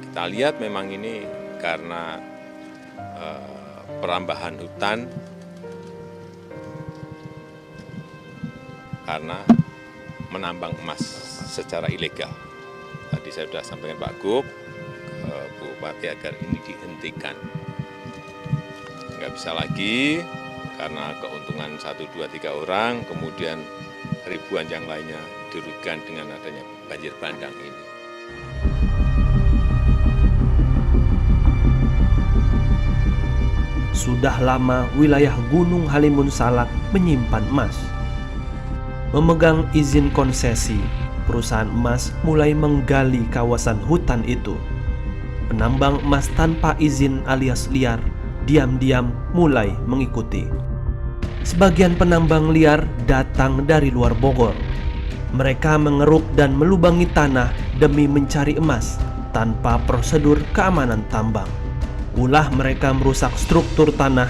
Kita lihat memang ini karena perambahan hutan, karena menambang emas secara ilegal. Tadi saya sudah sampaikan Pak Gub, ke Bupati agar ini dihentikan. Nggak bisa lagi, karena keuntungan 1, 2, 3 orang, kemudian ribuan yang lainnya dirugikan dengan adanya banjir bandang ini. Sudah lama wilayah Gunung Halimun Salak menyimpan emas. Memegang izin konsesi, perusahaan emas mulai menggali kawasan hutan itu. Penambang emas tanpa izin alias liar diam-diam mulai mengikuti. Sebagian penambang liar datang dari luar Bogor. Mereka mengeruk dan melubangi tanah demi mencari emas tanpa prosedur keamanan tambang. Ulah mereka merusak struktur tanah,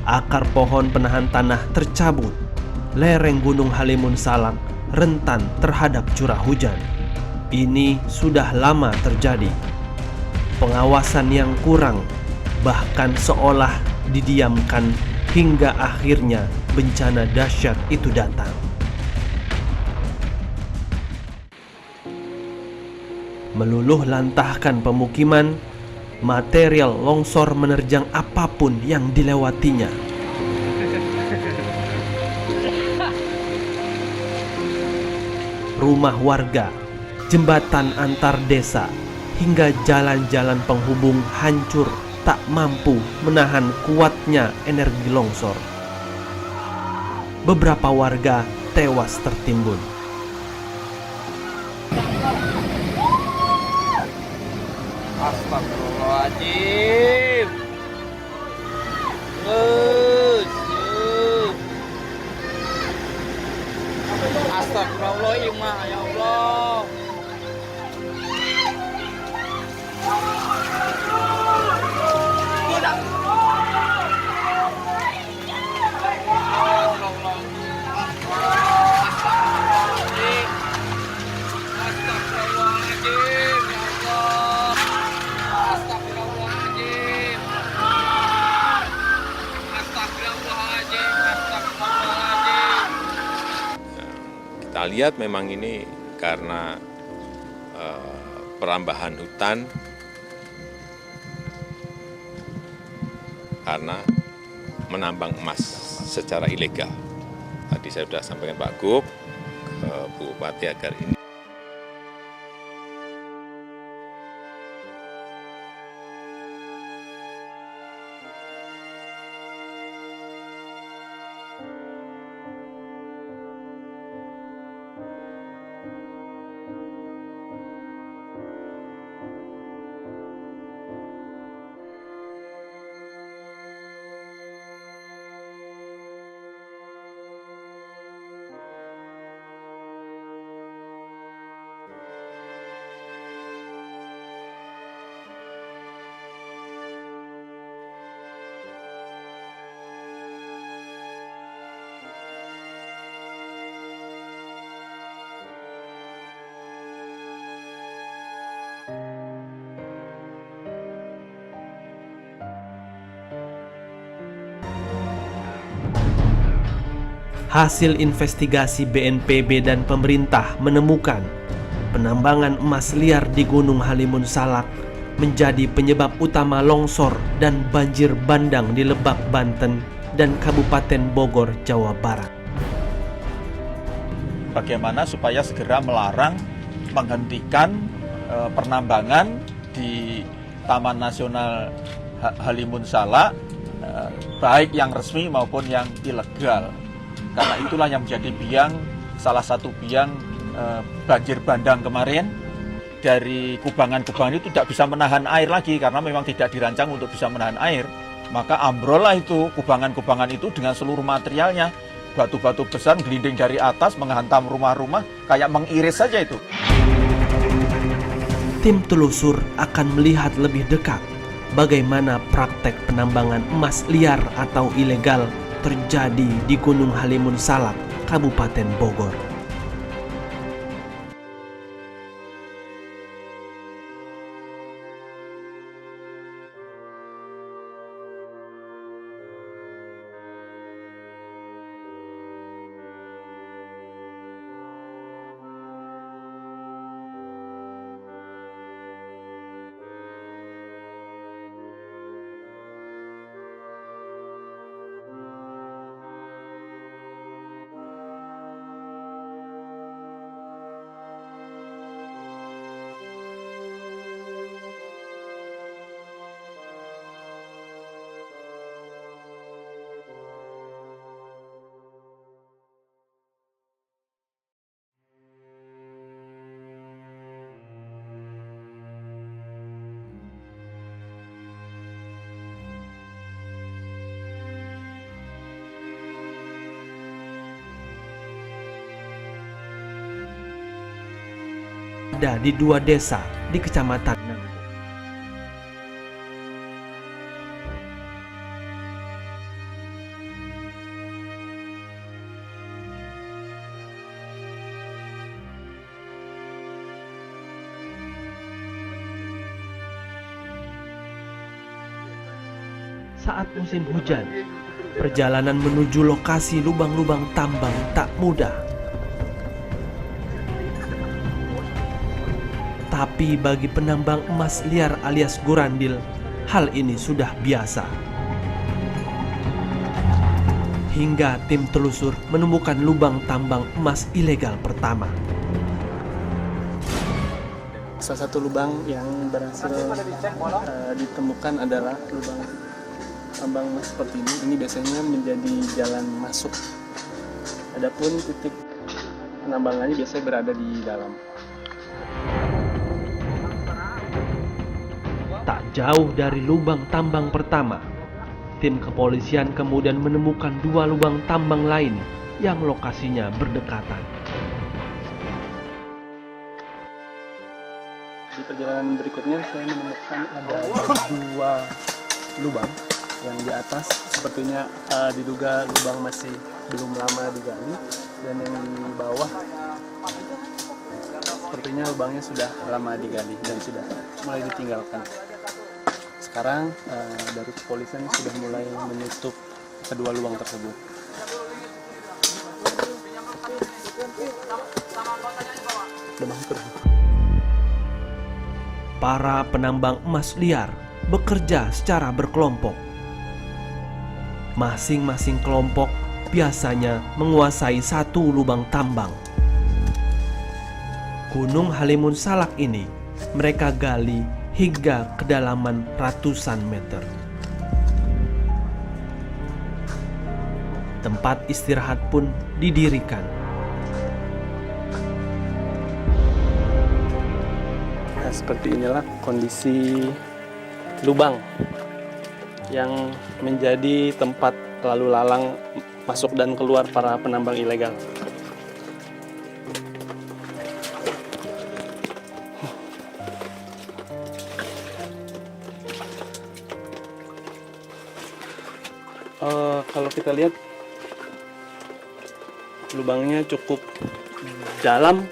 akar pohon penahan tanah tercabut. Lereng Gunung Halimun Salak rentan terhadap curah hujan. Ini sudah lama terjadi. Pengawasan yang kurang, bahkan seolah didiamkan hingga akhirnya bencana dahsyat itu datang. Meluluh lantahkan pemukiman, material longsor menerjang apapun yang dilewatinya. Rumah warga, jembatan antar desa, hingga jalan-jalan penghubung hancur tak mampu menahan kuatnya energi longsor. Beberapa warga tewas tertimbun. Astagfirullahaladzim. Astagfirullahaladzim, ya Allah. Kita lihat memang ini karena perambahan hutan, karena menambang emas secara ilegal. Tadi saya sudah sampaikan Pak Gub, ke Bupati agar ini. Hasil investigasi BNPB dan pemerintah menemukan penambangan emas liar di Gunung Halimun Salak menjadi penyebab utama longsor dan banjir bandang di Lebak, Banten dan Kabupaten Bogor, Jawa Barat. Bagaimana supaya segera melarang, menghentikan penambangan di Taman Nasional Halimun Salak, baik yang resmi maupun yang ilegal. Karena itulah yang menjadi salah satu biang banjir bandang kemarin. Dari kubangan-kubangan itu tidak bisa menahan air lagi karena memang tidak dirancang untuk bisa menahan air. Maka ambrol lah itu kubangan-kubangan itu dengan seluruh materialnya. Batu-batu besar gelinding dari atas menghantam rumah-rumah kayak mengiris saja itu. Tim telusur akan melihat lebih dekat bagaimana praktek penambangan emas liar atau ilegal terjadi di Gunung Halimun Salak, Kabupaten Bogor. ada di 2 desa di Kecamatan Nanggung. Saat musim hujan, perjalanan menuju lokasi lubang-lubang tambang tak mudah. Tapi bagi penambang emas liar alias gurandil, hal ini sudah biasa. Hingga tim telusur menemukan lubang tambang emas ilegal pertama. Salah satu lubang yang berhasil ditemukan adalah lubang tambang emas seperti ini. Ini biasanya menjadi jalan masuk. Adapun titik penambangannya biasanya berada di dalam. Tak jauh dari lubang tambang pertama, tim kepolisian kemudian menemukan 2 lubang tambang lain yang lokasinya berdekatan. Di perjalanan berikutnya saya menemukan ada 2 lubang yang di atas sepertinya diduga lubang masih belum lama digali, dan yang di bawah sepertinya lubangnya sudah lama digali dan sudah mulai ditinggalkan. Sekarang dari kepolisian sudah mulai menutup kedua lubang tersebut. Para penambang emas liar bekerja secara berkelompok. Masing-masing kelompok biasanya menguasai 1 lubang tambang. Gunung Halimun Salak ini mereka gali hingga kedalaman ratusan meter. Tempat istirahat pun didirikan. Nah, seperti inilah kondisi lubang yang menjadi tempat lalu lalang masuk dan keluar para penambang ilegal. Kalau kita lihat lubangnya cukup dalam,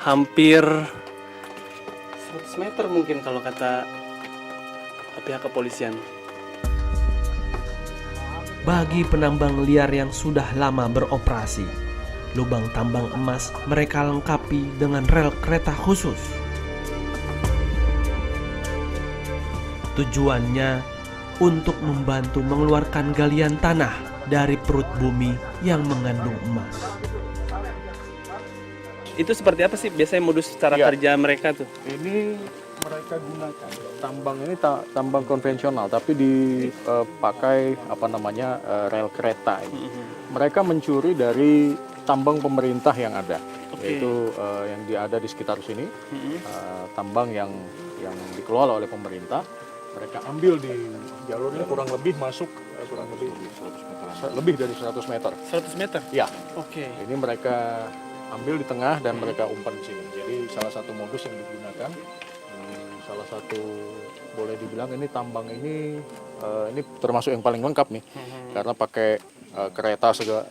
hampir 100 meter mungkin kalau kata pihak kepolisian. Bagi penambang liar yang sudah lama beroperasi, lubang tambang emas mereka lengkapi dengan rel kereta khusus. Tujuannya untuk membantu mengeluarkan galian tanah dari perut bumi yang mengandung emas. Itu seperti apa sih biasanya modus cara kerja mereka tuh? Ini mereka gunakan tambang ini tambang konvensional, tapi dipakai rel kereta ini. Mereka mencuri dari tambang pemerintah yang ada, yaitu yang ada di sekitar sini, tambang yang dikelola oleh pemerintah. Mereka ambil di jalur ini kurang lebih masuk lebih dari 100 meter. 100 meter? Ya. Oke. Ini mereka ambil di tengah dan mereka umpan di sini. Jadi salah satu modus yang digunakan, salah satu boleh dibilang ini tambang ini termasuk yang paling lengkap nih, karena pakai kereta segala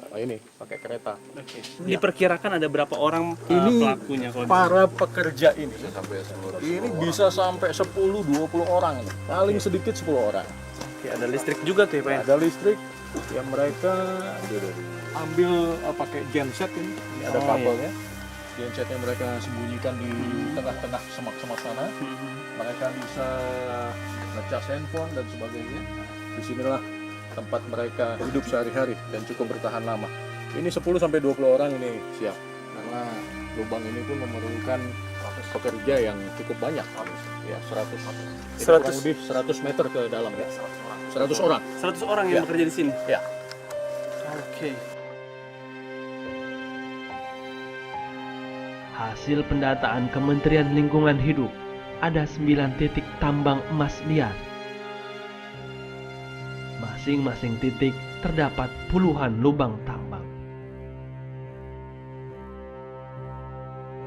pakai kereta. Oke. Diperkirakan ada berapa orang pelakunya? Para pekerja ini bisa sampai 10-20 orang ini. Paling sedikit 10 orang. Oke, ada listrik juga tuh ya Pak ya? Ada listrik yang mereka ambil pakai genset ini. Ada kabelnya. Gensetnya mereka sembunyikan di tengah-tengah semak-semak sana. Mereka bisa ngecas handphone dan sebagainya. Disinilah tempat mereka hidup sehari-hari dan cukup bertahan lama. Ini 10-20 orang ini siap, karena lubang ini pun memerlukan pekerja yang cukup banyak, ya 100 kurang lebih 100 meter ke dalam ya. 100 orang. 100 orang yang bekerja di sini? Ya. Oke. Hasil pendataan Kementerian Lingkungan Hidup, ada 9 titik tambang emas liar. Masing-masing titik terdapat puluhan lubang tambang.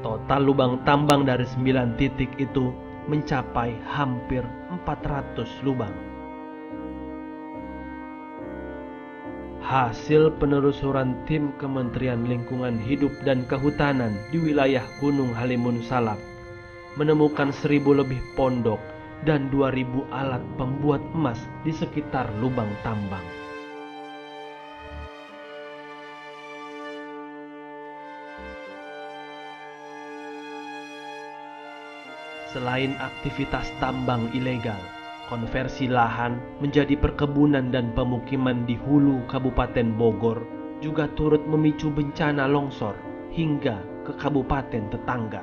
Total lubang tambang dari 9 titik itu mencapai hampir 400 lubang. Hasil penelusuran tim Kementerian Lingkungan Hidup dan Kehutanan di wilayah Gunung Halimun Salak menemukan 1.000 lebih pondok dan 2.000 alat pembuat emas di sekitar lubang tambang. Selain aktivitas tambang ilegal, konversi lahan menjadi perkebunan dan pemukiman di hulu Kabupaten Bogor juga turut memicu bencana longsor hingga ke kabupaten tetangga.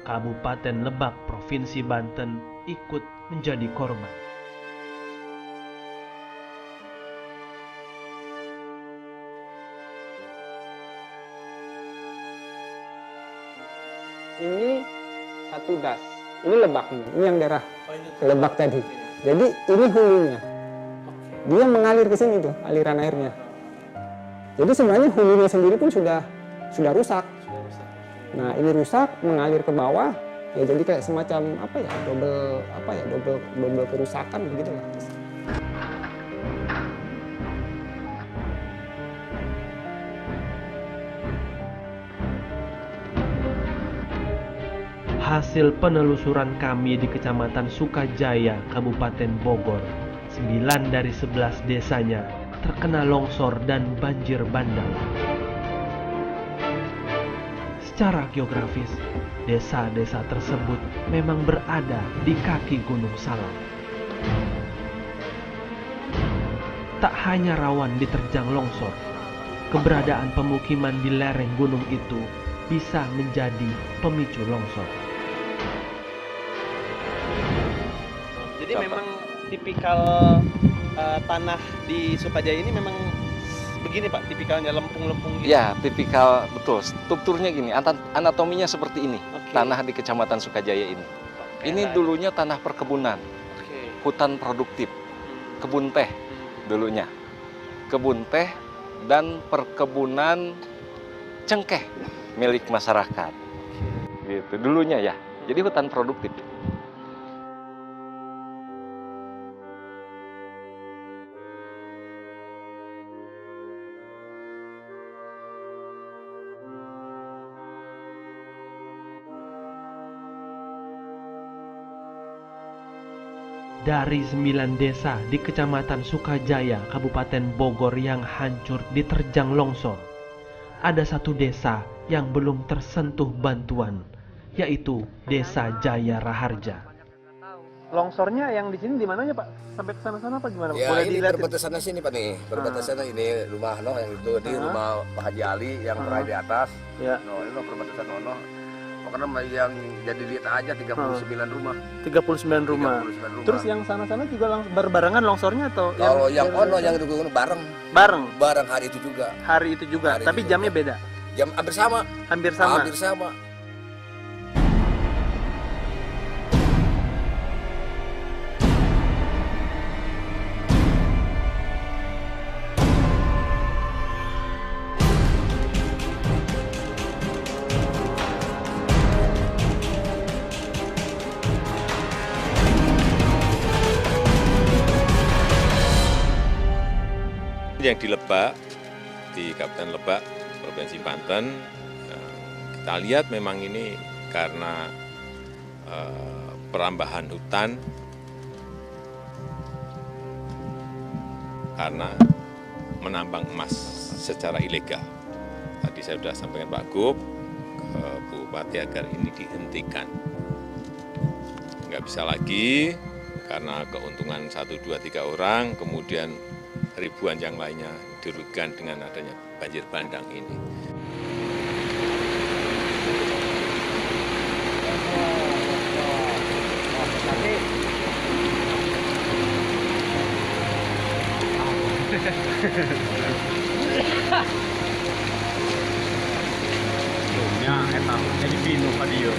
Kabupaten Lebak, Provinsi Banten ikut menjadi korban. Ini satu das, ini lebak nih, ini yang daerah lebak tadi. Jadi ini hulunya, dia mengalir ke sini tuh aliran airnya. Jadi sebenarnya hulunya sendiri pun sudah rusak. Nah ini rusak mengalir ke bawah, ya jadi kayak semacam double kerusakan begitu lah. Hasil penelusuran kami di Kecamatan Sukajaya, Kabupaten Bogor, 9 dari 11 desanya terkena longsor dan banjir bandang. Secara geografis, desa-desa tersebut memang berada di kaki Gunung Salak. Tak hanya rawan diterjang longsor, keberadaan pemukiman di lereng gunung itu bisa menjadi pemicu longsor. Jadi memang tipikal tanah di Sukajaya ini memang begini Pak, tipikalnya lempung-lempung gitu? Ya, tipikal, betul. Strukturnya gini, anatominya seperti ini, tanah di Kecamatan Sukajaya ini. Ini dulunya tanah perkebunan, hutan produktif, kebun teh dulunya. Kebun teh dan perkebunan cengkeh milik masyarakat. Gitu, dulunya ya, jadi hutan produktif. Dari 9 desa di Kecamatan Sukajaya, Kabupaten Bogor yang hancur diterjang longsor, ada satu desa yang belum tersentuh bantuan, yaitu Desa Jaya Raharja. Longsornya yang di sini di mananya Pak? Sampai ke sana-sana apa gimana? Ya Boleh ini dilihat? perbatasannya sini Pak nih, perbatasannya ini rumah yang itu di rumah Pak Haji Ali yang terakhir di atas. Ya. Ini perbatasan karena yang jadi lihat aja 39 rumah. 39 rumah. 39 rumah. Terus yang sana-sana juga berbarengan longsornya atau? Kalau yang yang di bareng. Bareng hari itu juga. Hari itu juga, tapi jamnya beda. Jam hampir sama. Hampir sama. Hampir sama. Yang di Lebak, di Kabupaten Lebak, Provinsi Banten, kita lihat memang ini karena perambahan hutan, karena menambang emas secara ilegal. Tadi saya sudah sampaikan Pak Gub ke Bupati agar ini dihentikan. Nggak bisa lagi karena keuntungan 1, 2, 3 orang, kemudian ribuan yang lainnya dirugikan dengan adanya banjir bandang ini. Ya, enak. Jadi pinu tadi yo.